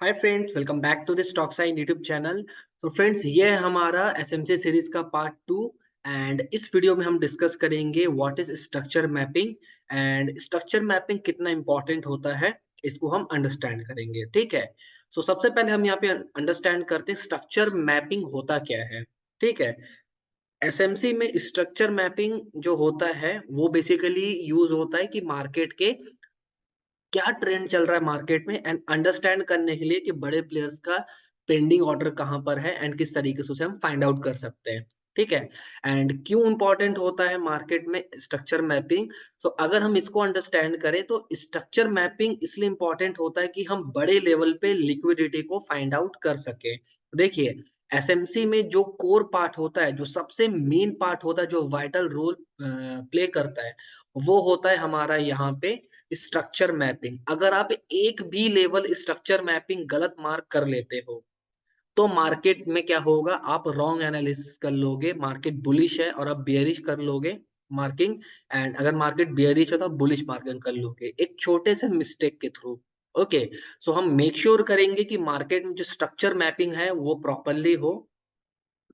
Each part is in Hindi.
Hi friends, welcome back to the stock sign YouTube channel. तो फ्रेंड्स, ये है हमारा एसएमसी सीरीज का पार्ट 2। एंड इस वीडियो में हम डिस्कस करेंगे what is structure mapping and structure mapping कितना इंपॉर्टेंट होता है, इसको हम अंडरस्टैंड करेंगे। ठीक है। सो सबसे पहले हम यहाँ पे अंडरस्टैंड करते हैं स्ट्रक्चर मैपिंग होता क्या है। ठीक है। एसएमसी में स्ट्रक्चर मैपिंग जो होता है वो बेसिकली यूज होता है कि मार्केट के क्या ट्रेंड चल रहा है मार्केट में एंड अंडरस्टैंड करने के लिए कि बड़े प्लेयर्स का पेंडिंग ऑर्डर कहां पर है एंड किस तरीके से उसे हम फाइंड आउट कर सकते हैं। ठीक है। एंड क्यों इंपॉर्टेंट होता है मार्केट में स्ट्रक्चर मैपिंग। सो अगर हम इसको अंडरस्टैंड करें तो स्ट्रक्चर मैपिंग इसलिए इंपॉर्टेंट होता है कि हम बड़े लेवल पे लिक्विडिटी को फाइंड आउट कर सके। देखिए, एसएमसी में जो कोर पार्ट होता है, जो सबसे मेन पार्ट होता है, जो वाइटल रोल प्ले करता है, वो होता है हमारा यहाँ पे स्ट्रक्चर मैपिंग। अगर आप एक भी लेवल स्ट्रक्चर मैपिंग गलत मार्क कर लेते हो तो मार्केट में क्या होगा, आप रॉन्ग एनालिसिस कर लोगे। मार्केट बुलिश है और आप बेयरिश कर लोगे मार्किंग, एंड अगर मार्केट बेयरिश है तो आप बुलिश मार्किंग कर लोगे एक छोटे से मिस्टेक के थ्रू। ओके। सो हम मेक श्योर करेंगे कि मार्केट में जो स्ट्रक्चर मैपिंग है वो प्रॉपरली हो,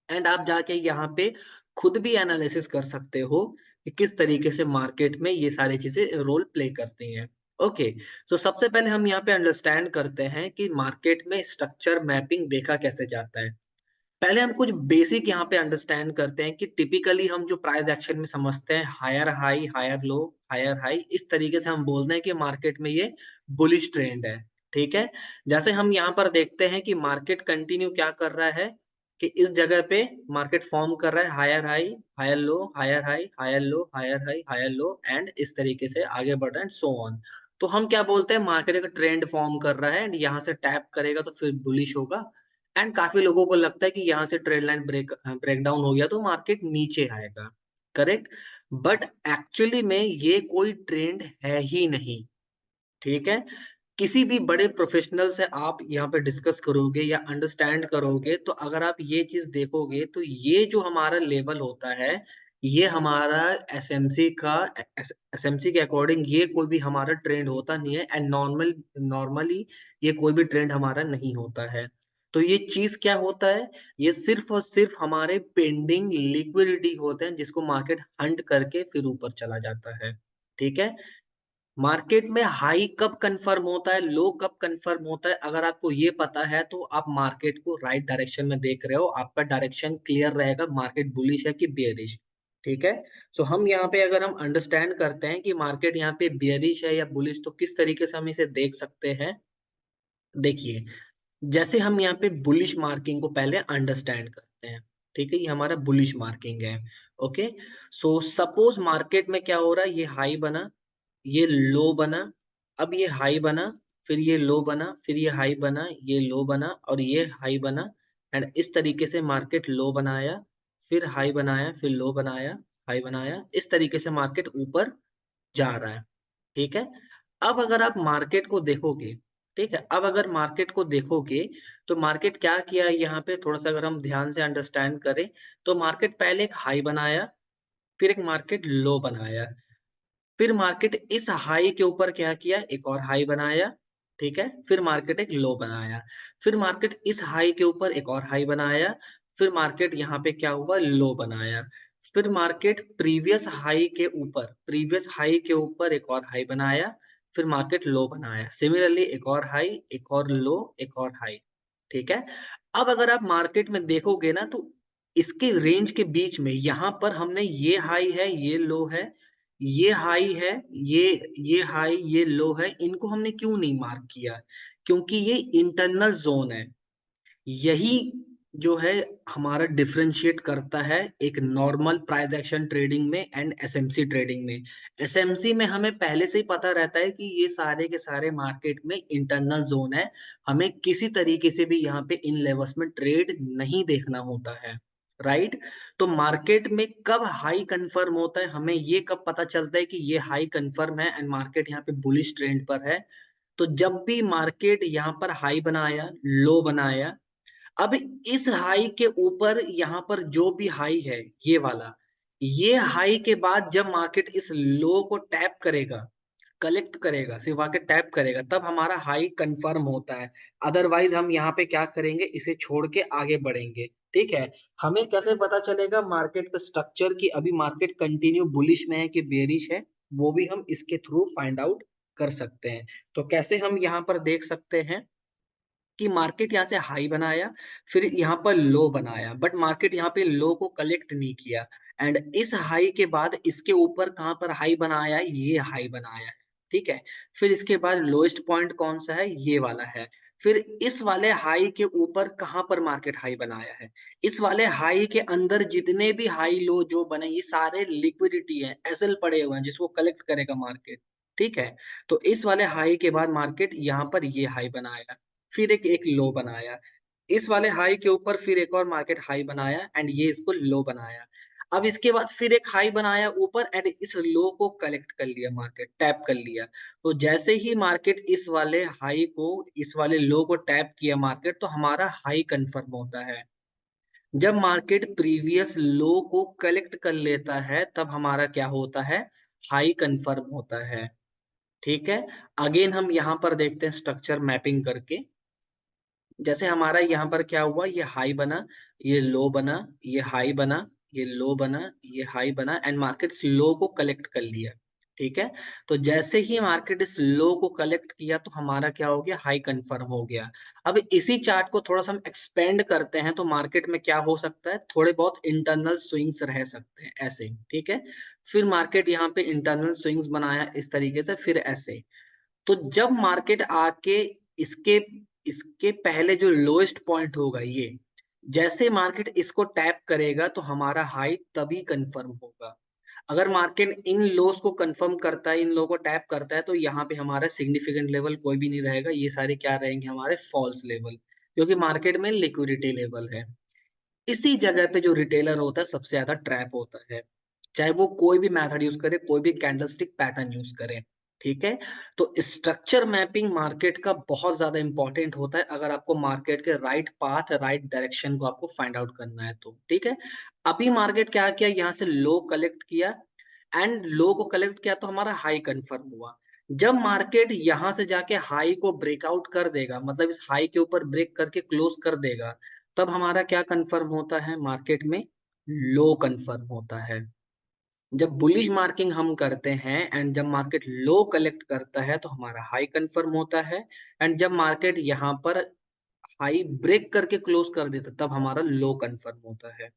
एंड आप जाके यहाँ पे खुद भी एनालिसिस कर सकते हो कि किस तरीके से मार्केट में ये सारी चीजें रोल प्ले करती हैं। ओके। तो सबसे पहले हम यहाँ पे अंडरस्टैंड करते हैं कि मार्केट में स्ट्रक्चर मैपिंग देखा कैसे जाता है। पहले हम कुछ बेसिक यहाँ पे अंडरस्टैंड करते हैं कि टिपिकली हम जो प्राइस एक्शन में समझते हैं higher high higher low higher high, इस तरीके से हम बोलते हैं कि मार्केट में ये बुलिश ट्रेंड है। ठीक है। जैसे हम यहाँ पर देखते हैं कि मार्केट कंटिन्यू क्या कर रहा है कि इस जगह पे मार्केट फॉर्म कर रहा है higher high higher low higher high higher low higher high higher low, and इस तरीके से आगे बढ़ रहा है, सो ऑन। तो हम क्या बोलते हैं, मार्केट एक ट्रेंड फॉर्म कर रहा है एंड यहाँ से टैप करेगा तो फिर बुलिश होगा। एंड काफी लोगों को लगता है कि यहाँ से ट्रेड लाइन ब्रेक डाउन हो गया तो मार्केट नीचे आएगा। करेक्ट। बट एक्चुअली में ये कोई ट्रेंड है ही नहीं। ठीक है। किसी भी बड़े प्रोफेशनल से आप यहाँ पे डिस्कस करोगे या अंडरस्टैंड करोगे तो अगर आप ये चीज देखोगे तो ये जो हमारा लेवल होता है, ये हमारा एसएमसी का एसएमसी के अकॉर्डिंग ये कोई भी हमारा ट्रेंड होता नहीं है, एंड नॉर्मली ये कोई भी ट्रेंड हमारा नहीं होता है। तो ये चीज क्या होता है, ये सिर्फ और सिर्फ हमारे पेंडिंग लिक्विडिटी होते हैं जिसको मार्केट हंट करके फिर ऊपर चला जाता है। ठीक है। मार्केट में हाई कब कंफर्म होता है, लो कब कंफर्म होता है, अगर आपको ये पता है तो आप मार्केट को राइट डायरेक्शन में देख रहे हो, आपका डायरेक्शन क्लियर रहेगा मार्केट बुलिश है कि बेयरिश। ठीक है। सो हम यहाँ पे अगर हम अंडरस्टैंड करते हैं कि मार्केट यहाँ पे बेयरिश है या बुलिश, तो किस तरीके से हम इसे देख सकते हैं। देखिए, जैसे हम यहाँ पे बुलिश मार्किंग को पहले अंडरस्टैंड करते हैं। ठीक है, ये हमारा बुलिश मार्किंग है। ओके। सो सपोज मार्केट में क्या हो रहा है, ये हाई बना, ये लो बना, अब ये हाई बना, फिर ये लो बना, फिर ये हाई बना, ये लो बना और ये हाई बना, एंड इस तरीके से मार्केट लो बनाया, फिर हाई बनाया, फिर लो बनाया, हाई बनाया, इस तरीके से मार्केट ऊपर जा रहा है। ठीक है। अब अगर आप मार्केट को देखोगे, ठीक है, अब अगर मार्केट को देखोगे तो मार्केट क्या किया है यहाँ पे, थोड़ा सा अगर हम ध्यान से अंडरस्टैंड करें तो मार्केट पहले एक हाई बनाया, फिर एक मार्केट लो बनाया, फिर मार्केट इस हाई के ऊपर क्या किया, एक और हाई बनाया। ठीक है। फिर मार्केट एक लो बनाया, फिर मार्केट इस हाई के ऊपर एक और हाई बनाया, फिर मार्केट यहाँ पे क्या हुआ, लो बनाया, फिर मार्केट प्रीवियस हाई के ऊपर एक और हाई बनाया, फिर मार्केट लो बनाया, सिमिलरली एक और हाई, एक और लो, एक और हाई। ठीक है। अब अगर आप मार्केट में देखोगे ना तो इसके रेंज के बीच में यहाँ पर हमने ये हाई है, ये लो है, ये हाई है, ये हाई, ये लो है, इनको हमने क्यों नहीं मार्क किया, क्योंकि ये इंटरनल जोन है। यही जो है हमारा डिफरेंशिएट करता है एक नॉर्मल प्राइस एक्शन ट्रेडिंग में एंड एसएमसी ट्रेडिंग में। एसएमसी में हमें पहले से ही पता रहता है कि ये सारे के सारे मार्केट में इंटरनल जोन है, हमें किसी तरीके से भी यहाँ पे इन लेवल्स में ट्रेड नहीं देखना होता है। राइट। तो मार्केट में कब हाई कंफर्म होता है, हमें ये कब पता चलता है कि ये हाई कंफर्म है एंड मार्केट यहाँ पे बुलिश ट्रेंड पर है, तो जब भी मार्केट यहाँ पर हाई बनाया, लो बनाया, अब इस हाई के ऊपर यहाँ पर जो भी हाई है, ये वाला, ये हाई के बाद जब मार्केट इस लो को टैप करेगा कलेक्ट करेगा, सिर्फ आके टैप करेगा, तब हमारा हाई कंफर्म होता है। अदरवाइज हम यहाँ पे क्या करेंगे, इसे छोड़ के आगे बढ़ेंगे। ठीक है। हमें कैसे पता चलेगा मार्केट का स्ट्रक्चर की अभी मार्केट कंटिन्यू बुलिश में है कि बेरिश है, वो भी हम इसके थ्रू फाइंड आउट कर सकते हैं। तो कैसे हम यहाँ पर देख सकते हैं कि मार्केट यहाँ से हाई बनाया, फिर यहाँ पर लो बनाया, बट मार्केट यहाँ पे लो को कलेक्ट नहीं किया, एंड इस हाई के बाद इसके ऊपर कहाँ पर हाई बनाया है, ये हाई बनाया है। ठीक है। फिर इसके बाद लोएस्ट पॉइंट कौन सा है, ये वाला है। फिर इस वाले हाई के ऊपर कहाँ पर मार्केट हाई बनाया है, इस वाले हाई के अंदर जितने भी हाई लो जो बने ये सारे लिक्विडिटी है, एसएल पड़े हुए हैं जिसको कलेक्ट करेगा मार्केट। ठीक है। तो इस वाले हाई के बाद मार्केट यहाँ पर ये हाई बनाया, फिर एक एक लो बनाया, इस वाले हाई के ऊपर फिर एक और मार्केट हाई बनाया, एंड ये इसको लो बनाया। अब इसके बाद फिर एक हाई बनाया ऊपर, एंड इस लो को कलेक्ट कर लिया मार्केट, टैप कर लिया। तो जैसे ही मार्केट इस वाले हाई को, इस वाले लो को टैप किया मार्केट, तो हमारा हाई कंफर्म होता है। जब मार्केट प्रीवियस लो को कलेक्ट कर लेता है तब हमारा क्या होता है, हाई कंफर्म होता है। ठीक है। अगेन हम यहाँ पर देखते हैं स्ट्रक्चर मैपिंग करके। जैसे हमारा यहाँ पर क्या हुआ, ये हाई बना, ये लो बना, ये हाई बना, ये लो बना, ये हाई बना, एंड मार्केट इस लो को कलेक्ट कर लिया। ठीक है। तो जैसे ही मार्केट इस लो को कलेक्ट किया तो हमारा क्या हो गया, हाई कंफर्म हो गया। अब इसी चार्ट को थोड़ा सा हम एक्सपेंड करते हैं तो मार्केट में क्या हो सकता है, थोड़े बहुत इंटरनल स्विंग्स रह सकते हैं ऐसे। ठीक है। फिर मार्केट यहाँ पे इंटरनल स्विंग्स बनाया इस तरीके से, फिर ऐसे। तो जब मार्केट आके इसके इसके पहले जो लोएस्ट पॉइंट होगा ये, जैसे मार्केट इसको टैप करेगा तो हमारा हाई तभी कंफर्म होगा। अगर मार्केट इन लोस को कंफर्म करता है, इन लो को टैप करता है, तो यहाँ पे हमारा सिग्निफिकेंट लेवल कोई भी नहीं रहेगा, ये सारे क्या रहेंगे, हमारे फॉल्स लेवल, क्योंकि मार्केट में लिक्विडिटी लेवल है। इसी जगह पे जो रिटेलर होता है सबसे ज्यादा ट्रैप होता है, चाहे वो कोई भी मेथड यूज करे, कोई भी कैंडलस्टिक पैटर्न यूज करे। ठीक है। तो स्ट्रक्चर मैपिंग मार्केट का बहुत ज्यादा इंपॉर्टेंट होता है अगर आपको मार्केट के राइट पाथ, राइट डायरेक्शन को आपको फाइंड आउट करना है तो। ठीक है। अभी मार्केट क्या किया, यहाँ से लो कलेक्ट किया, एंड लो को कलेक्ट किया तो हमारा हाई कंफर्म हुआ। जब मार्केट यहां से जाके हाई को ब्रेकआउट कर देगा, मतलब इस हाई के ऊपर ब्रेक करके क्लोज कर देगा, तब हमारा क्या कंफर्म होता है, मार्केट में लो कंफर्म होता है। जब बुलिश मार्किंग हम करते हैं एंड जब मार्केट लो कलेक्ट करता है तो हमारा हाई कंफर्म होता है, एंड जब मार्केट यहाँ पर हाई ब्रेक करके क्लोज कर देता तब हमारा लो कंफर्म होता है।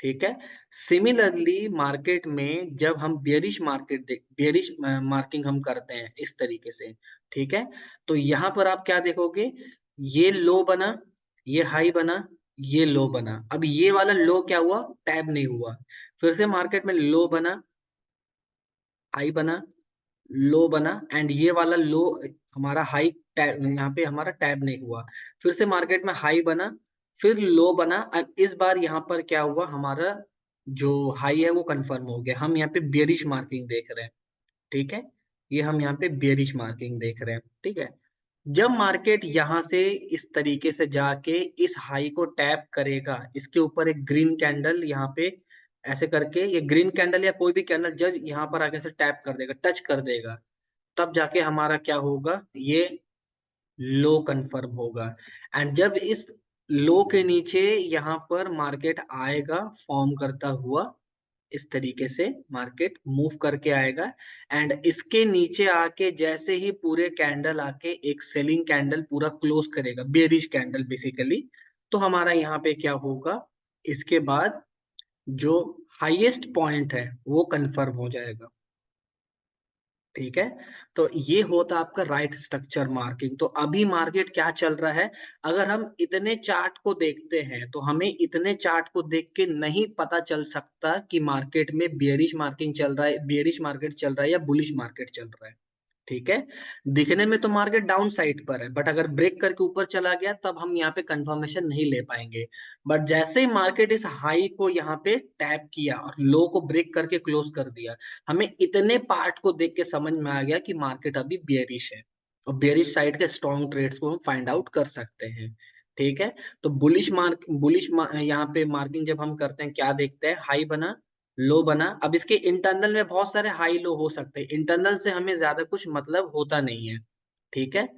ठीक है। सिमिलरली मार्केट में जब हम बियरिश मार्किंग हम करते हैं इस तरीके से। ठीक है। तो यहाँ पर आप क्या देखोगे, ये लो बना, ये हाई बना, ये लो बना। अब ये वाला लो क्या हुआ, टैब नहीं हुआ। फिर से मार्केट में लो बना, हाई बना, लो बना, एंड ये वाला लो हमारा हाई टैब, यहाँ पे हमारा टैब नहीं हुआ। फिर से मार्केट में हाई बना, फिर लो बना, और इस बार यहाँ पर क्या हुआ, हमारा जो हाई है वो कंफर्म हो गया। हम यहाँ पे बेरिश मार्किंग देख रहे हैं। ठीक है। ये हम यहाँ पे बेरिश मार्किंग देख रहे हैं। ठीक है। जब मार्केट यहाँ से इस तरीके से जाके इस हाई को टैप करेगा, इसके ऊपर एक ग्रीन कैंडल यहाँ पे ऐसे करके, ये ग्रीन कैंडल या कोई भी कैंडल जब यहाँ पर आगे से टैप कर देगा, टच कर देगा, तब जाके हमारा क्या होगा, ये लो कंफर्म होगा। एंड जब इस लो के नीचे यहाँ पर मार्केट आएगा फॉर्म करता हुआ, इस तरीके से मार्केट मूव करके आएगा, एंड इसके नीचे आके जैसे ही पूरे कैंडल आके एक सेलिंग कैंडल पूरा क्लोज करेगा, बेरिश कैंडल बेसिकली, तो हमारा यहाँ पे क्या होगा, इसके बाद जो हाईएस्ट पॉइंट है वो कंफर्म हो जाएगा। ठीक है। तो ये होता आपका राइट स्ट्रक्चर मार्किंग। तो अभी मार्केट क्या चल रहा है, अगर हम इतने चार्ट को देखते हैं तो हमें इतने चार्ट को देख के नहीं पता चल सकता कि मार्केट में बियरिश मार्किंग चल रहा है, बियरिश मार्केट चल रहा है या बुलिश मार्केट चल रहा है। ठीक है। दिखने में तो मार्केट डाउन साइड पर है, बट अगर ब्रेक करके ऊपर चला गया तब हम यहाँ पे कंफर्मेशन नहीं ले पाएंगे। बट जैसे ही मार्केट इस हाई को यहाँ पे टैप किया और लो को ब्रेक करके क्लोज कर दिया, हमें इतने पार्ट को देख के समझ में आ गया कि मार्केट अभी बियरिश है, और बियरिश साइड के स्ट्रॉन्ग ट्रेड्स को हम फाइंड आउट कर सकते हैं। ठीक है। तो बुलिश यहाँ पे मार्किंग जब हम करते हैं क्या देखते हैं, हाई बना, लो बना। अब इसके इंटरनल में बहुत सारे हाई लो हो सकते हैं, इंटरनल से हमें ज्यादा कुछ मतलब होता नहीं है, ठीक है।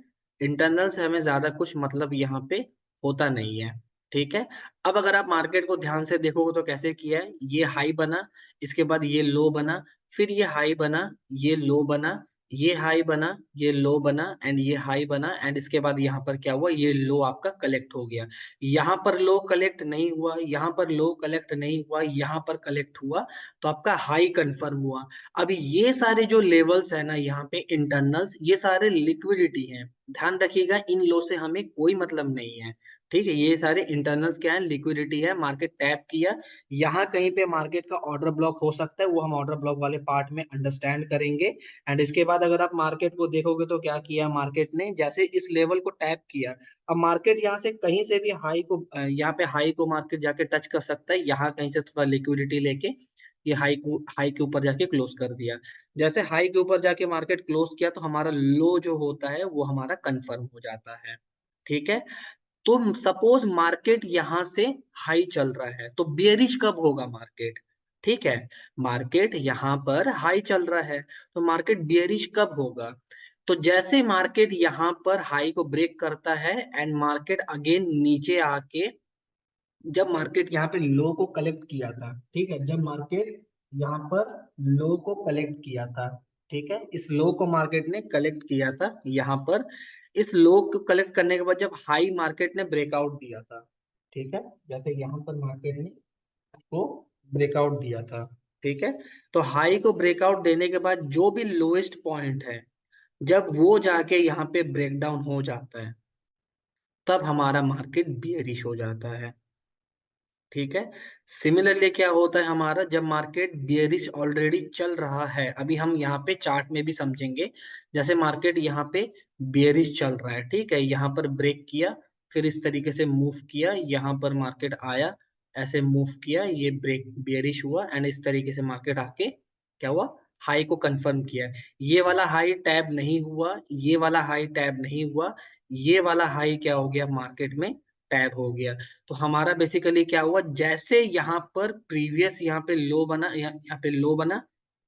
इंटरनल से हमें ज्यादा कुछ मतलब यहाँ पे होता नहीं है, ठीक है। अब अगर आप मार्केट को ध्यान से देखोगे तो कैसे किया है, ये हाई बना, इसके बाद ये लो बना, फिर ये हाई बना, ये लो बना, ये हाई बना, ये लो बना एंड ये हाई बना एंड इसके बाद यहाँ पर क्या हुआ, ये लो आपका कलेक्ट हो गया। यहाँ पर लो कलेक्ट नहीं हुआ, यहाँ पर लो कलेक्ट नहीं हुआ, यहाँ पर कलेक्ट हुआ, तो आपका हाई कंफर्म हुआ। अभी ये सारे जो लेवल्स है ना यहाँ पे इंटरनल्स, ये सारे लिक्विडिटी हैं, ध्यान रखिएगा इन लो से हमें कोई मतलब नहीं है, ठीक है। ये सारे इंटरनल्स क्या है, लिक्विडिटी है, मार्केट टैप किया, यहाँ कहीं पे मार्केट का ऑर्डर ब्लॉक हो सकता है, वो हम ऑर्डर ब्लॉक वाले पार्ट में अंडरस्टैंड करेंगे। एंड इसके बाद अगर आप मार्केट को देखोगे तो क्या किया मार्केट ने, जैसे इस लेवल को टैप किया, अब मार्केट यहाँ से कहीं से भी हाई को यहाँ पे हाई को मार्केट जाके टच कर सकता है, यहाँ कहीं से थोड़ा लिक्विडिटी लेके ये हाई के ऊपर जाके क्लोज कर दिया। जैसे हाई के ऊपर जाके मार्केट क्लोज किया तो हमारा लो जो होता है वो हमारा कंफर्म हो जाता है, ठीक है। तो सपोज मार्केट यहां से हाई चल रहा है तो बियरिश कब होगा मार्केट, ठीक है। मार्केट यहां पर हाई चल रहा है तो मार्केट बियरिश कब होगा, तो जैसे मार्केट यहां पर हाई को ब्रेक करता है एंड मार्केट अगेन नीचे आके, जब मार्केट यहाँ पे लो को कलेक्ट किया था, ठीक है, जब मार्केट यहाँ पर लो को कलेक्ट किया था, ठीक है, इस लो को मार्केट ने कलेक्ट किया था यहाँ पर, इस लो को कलेक्ट करने के बाद जब हाई मार्केट ने ब्रेकआउट दिया था, ठीक है, जैसे यहाँ पर मार्केट ने को ब्रेकआउट दिया था, ठीक है, तो हाई को ब्रेकआउट देने के बाद जो भी लोएस्ट पॉइंट है, जब वो जाके यहाँ पे ब्रेकडाउन हो जाता है, तब हमारा मार्केट बियरिश हो जाता है, ठीक है। सिमिलरली क्या होता है हमारा, जब मार्केट बियरिश ऑलरेडी चल रहा है, अभी हम यहाँ पे चार्ट में भी समझेंगे, जैसे मार्केट यहाँ पे बियरिश चल रहा है, ठीक है, यहाँ पर ब्रेक किया, फिर इस तरीके से मूव किया, यहाँ पर मार्केट आया, ऐसे मूव किया, ये ब्रेक बियरिश हुआ एंड इस तरीके से मार्केट आके क्या हुआ, हाई को कंफर्म किया। ये वाला हाई टैब नहीं हुआ, ये वाला हाई टैब नहीं हुआ, ये वाला हाई क्या हो गया मार्केट में टैब हो गया। तो हमारा बेसिकली क्या हुआ, जैसे यहाँ पर प्रीवियस यहाँ पे लो बना, यहाँ पे लो बना,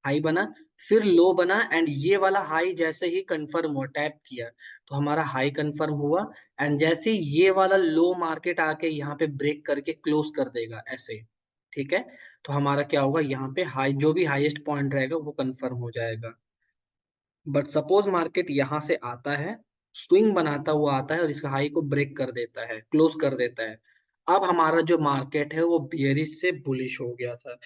हाई बना, फिर लो बना एंड ये वाला हाई जैसे ही कंफर्म हुआ टैप किया, तो हमारा हाई कंफर्म हुआ एंड जैसे ही ये वाला लो मार्केट आके यहाँ पे ब्रेक करके क्लोज कर देगा ऐसे, ठीक है, तो हमारा क्या होगा, यहाँ पे हाई जो भी हाईएस्ट पॉइंट रहेगा वो कंफर्म हो जाएगा। बट सपोज मार्केट यहां से आता है, स्विंग बनाता हुआ आता है और इसका हाई को ब्रेक कर देता है, क्लोज कर देता है, अब हमारा जो मार्केट है वो बियरिश से बुलिश हो गया था।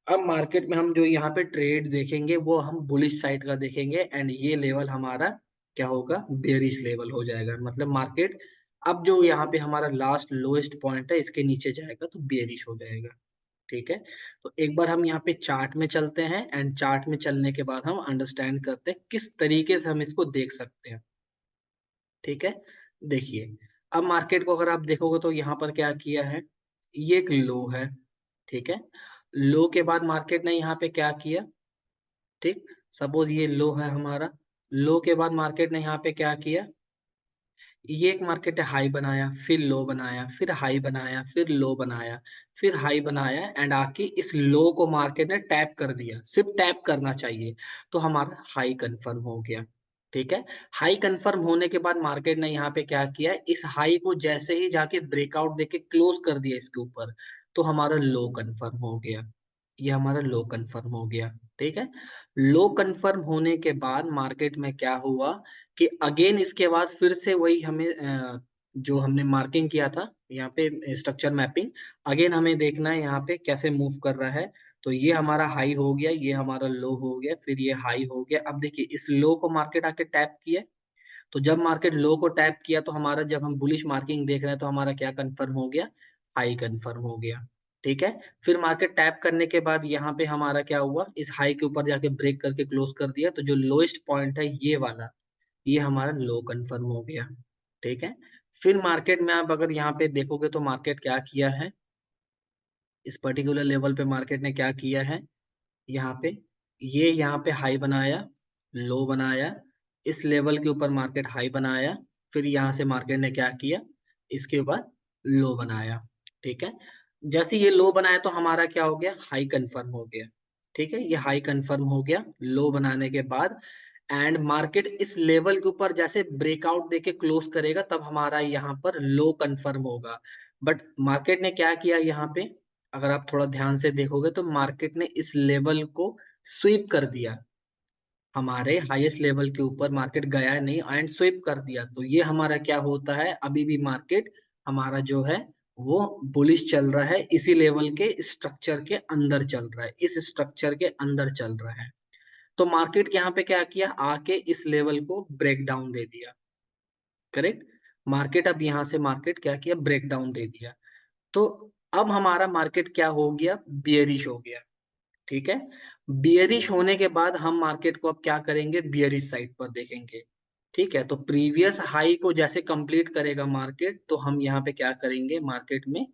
अब मार्केट में हम जो यहाँ पे ट्रेड देखेंगे वो हम बुलिश साइड का देखेंगे एंड ये लेवल हमारा क्या होगा, बेरिश लेवल हो जाएगा, मतलब मार्केट अब जो यहाँ पे हमारा लास्ट लोएस्ट पॉइंट है इसके नीचे जाएगा तो बेरिश हो जाएगा, ठीक है। तो एक बार हम यहाँ पे चार्ट में चलते हैं एंड चार्ट में चलने के बाद हम अंडरस्टैंड करते हैं किस तरीके से हम इसको देख सकते हैं, ठीक है। देखिए, अब मार्केट को अगर आप देखोगे तो यहाँ पर क्या किया है, ये एक लो है, ठीक है, लो के बाद मार्केट ने यहाँ पे क्या किया, ठीक, सपोज ये लो है हमारा, लो के बाद मार्केट ने यहाँ पे क्या किया, ये एक मार्केट है, हाई बनाया, फिर लो बनाया, फिर हाई बनाया, फिर लो बनाया, फिर हाई बनाया एंड आके इस लो को मार्केट ने टैप कर दिया, सिर्फ टैप करना चाहिए, तो हमारा हाई कंफर्म हो गया, ठीक है। हाई कंफर्म होने के बाद मार्केट ने यहाँ पे क्या किया, इस हाई को जैसे ही जाके ब्रेकआउट देके क्लोज कर दिया इसके ऊपर, तो हमारा लो कंफर्म हो गया, ये हमारा लो कंफर्म हो गया, ठीक है। लो कंफर्म होने के बाद मार्केट में क्या हुआ कि अगेन इसके बाद फिर से वही हमें जो हमने मार्किंग किया था यहाँ पे स्ट्रक्चर मैपिंग, अगेन हमें देखना है यहाँ पे कैसे मूव कर रहा है। तो ये हमारा हाई हो गया, ये हमारा लो हो गया, फिर ये हाई हो गया। अब देखिए इस लो को मार्केट आके टैप किया, तो जब मार्केट लो को टैप किया तो हमारा, जब हम बुलिश मार्किंग देख रहे हैं तो हमारा क्या कंफर्म हो गया, हाई कंफर्म हो गया, ठीक है। फिर मार्केट टैप करने के बाद यहाँ पे हमारा क्या हुआ, इस हाई के ऊपर जाके ब्रेक करके क्लोज कर दिया, तो जो लोएस्ट पॉइंट है ये वाला, ये हमारा लो कंफर्म हो गया, ठीक है। फिर मार्केट में आप अगर यहाँ पे देखोगे तो मार्केट क्या किया है, इस पर्टिकुलर लेवल पे मार्केट ने क्या किया है, यहाँ पे ये यहाँ पे हाई बनाया, लो बनाया, इस लेवल के ऊपर मार्केट हाई बनाया, फिर यहाँ से मार्केट ने क्या किया, इसके बाद लो बनाया, ठीक है। जैसे ये लो बनाया तो हमारा क्या हो गया, हाई कंफर्म हो गया। ठीक है, ये हाई कंफर्म हो गया लो बनाने के बाद। एंड मार्केट इस लेवल के ऊपर जैसे ब्रेकआउट देके क्लोज करेगा तब हमारा यहाँ पर लो कंफर्म होगा। बट मार्केट ने क्या किया यहाँ पे, अगर आप थोड़ा ध्यान से देखोगे तो मार्केट ने इस लेवल को स्वीप कर दिया। हमारे हाईएस्ट लेवल के ऊपर मार्केट गया नहीं एंड स्वीप कर दिया। तो ये हमारा क्या होता है, अभी भी मार्केट हमारा जो है वो बुलिश चल रहा है, इसी लेवल के स्ट्रक्चर के अंदर चल रहा है, इस स्ट्रक्चर के अंदर चल रहा है। तो मार्केट यहाँ पे क्या किया, आके इस लेवल को ब्रेक डाउन दे दिया। करेक्ट, मार्केट अब यहाँ से मार्केट क्या किया, ब्रेक डाउन दे दिया। तो अब हमारा मार्केट क्या हो गया, बियरिश हो गया। ठीक है, बियरिश होने के बाद हम मार्केट को अब क्या करेंगे, बियरिश साइड पर देखेंगे। ठीक है, तो प्रीवियस हाई को जैसे कंप्लीट करेगा मार्केट तो हम यहाँ पे क्या करेंगे, मार्केट में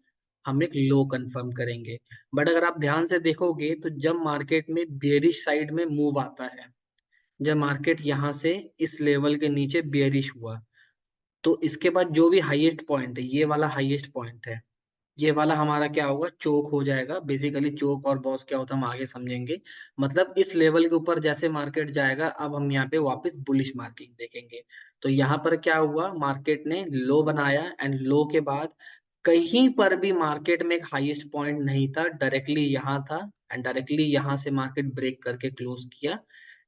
हम एक लो कंफर्म करेंगे। बट अगर आप ध्यान से देखोगे तो जब मार्केट में बियरिश साइड में मूव आता है, जब मार्केट यहाँ से इस लेवल के नीचे बियरिश हुआ, तो इसके बाद जो भी हाईएस्ट पॉइंट है, ये वाला हाईएस्ट पॉइंट है, ये वाला हमारा क्या होगा, चोक हो जाएगा। बेसिकली चोक और बॉस क्या होता है हम आगे समझेंगे। मतलब इस लेवल के ऊपर जैसे मार्केट जाएगा अब हम यहाँ पे वापस बुलिश मार्किंग देखेंगे। तो यहाँ पर क्या हुआ, मार्केट ने लो बनाया एंड लो के बाद कहीं पर भी मार्केट में एक हाईएस्ट पॉइंट नहीं था, डायरेक्टली यहाँ था। एंड डायरेक्टली यहाँ से मार्केट ब्रेक करके क्लोज किया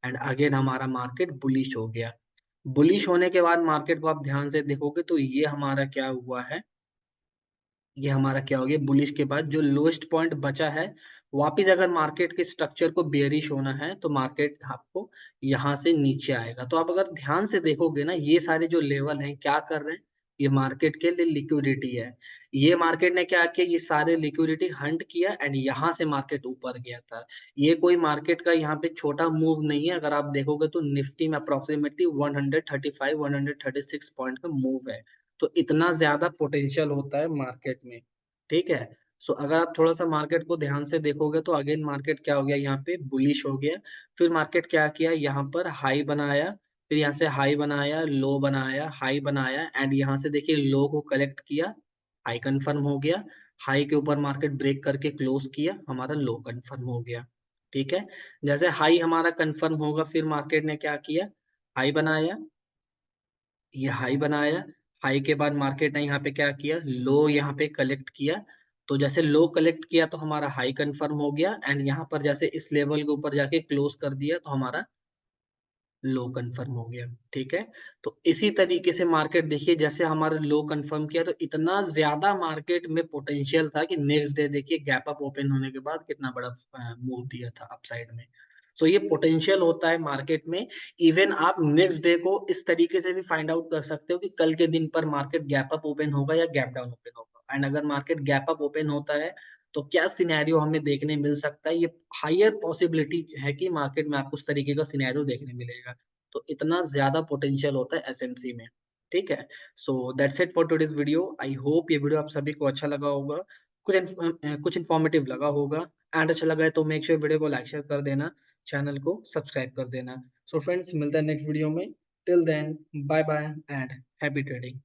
एंड अगेन हमारा मार्केट बुलिश हो गया। बुलिश होने के बाद मार्केट को आप ध्यान से देखोगे तो ये हमारा क्या हुआ है, ये हमारा क्या हो गया, बुलिश के बाद जो लोएस्ट पॉइंट बचा है, वापिस अगर मार्केट के स्ट्रक्चर को बेयरिश होना है तो मार्केट आपको यहाँ से नीचे आएगा। तो आप अगर ध्यान से देखोगे ना, ये सारे जो लेवल हैं क्या कर रहे हैं, ये मार्केट के लिए लिक्विडिटी है। ये मार्केट ने क्या किया, ये सारे लिक्विडिटी हंट किया एंड यहाँ से मार्केट ऊपर गया था। ये कोई मार्केट का यहाँ पे छोटा मूव नहीं है। अगर आप देखोगे तो निफ्टी में अप्रोक्सीमेटली 135 136 पॉइंट का मूव है। तो इतना ज्यादा पोटेंशियल होता है मार्केट में। ठीक है, सो अगर आप थोड़ा सा मार्केट को ध्यान से देखोगे तो अगेन मार्केट क्या हो गया, यहाँ पे बुलिश हो गया। फिर मार्केट क्या किया, यहाँ पर हाई बनाया, फिर यहाँ से हाई बनाया, लो बनाया, हाई बनाया एंड यहाँ से देखिए लो को कलेक्ट किया, हाई कंफर्म हो गया। हाई के ऊपर मार्केट ब्रेक करके क्लोज किया, हमारा लो कंफर्म हो गया। ठीक है, जैसे हाई हमारा कंफर्म होगा फिर मार्केट ने क्या किया, हाई बनाया, ये हाई बनाया। हाई के बाद मार्केट ने यहाँ पे क्या किया, लो यहाँ पे कलेक्ट किया। तो जैसे लो कलेक्ट किया तो हमारा हाई कंफर्म हो गया एंड यहाँ पर जैसे इस लेवल के ऊपर जाके क्लोज कर दिया तो हमारा लो कंफर्म हो गया। ठीक है, तो इसी तरीके से मार्केट देखिए जैसे हमारा लो कंफर्म किया तो इतना ज्यादा मार्केट में पोटेंशियल था कि नेक्स्ट डे देखिए गैप अप ओपन होने के बाद कितना बड़ा मूव दिया था अपसाइड में। सो ये पोटेंशियल होता है मार्केट में। इवन आप नेक्स्ट डे को इस तरीके से भी फाइंड आउट कर सकते हो कि कल के दिन पर मार्केट गैप अप ओपन होगा या गैप डाउन ओपन होगा। एंड अगर मार्केट गैप अप ओपन होता है तो क्या सिनेरियो हमें देखने मिल सकता है, ये हायर पॉसिबिलिटी है कि मार्केट में आपको उस तरीके का सिनेरियो देखने मिलेगा। तो इतना ज्यादा पोटेंशियल होता है एसएमसी में। ठीक है, so that's it for today's video. I hope ये वीडियो आप सभी को अच्छा लगा होगा, कुछ इन्फॉर्मेटिव लगा होगा। एंड अच्छा लगा है तो मेक श्योर वीडियो को लाइक शेयर कर देना, चैनल को सब्सक्राइब कर देना। सो फ्रेंड्स मिलते हैं नेक्स्ट वीडियो में। Till then bye bye and happy trading.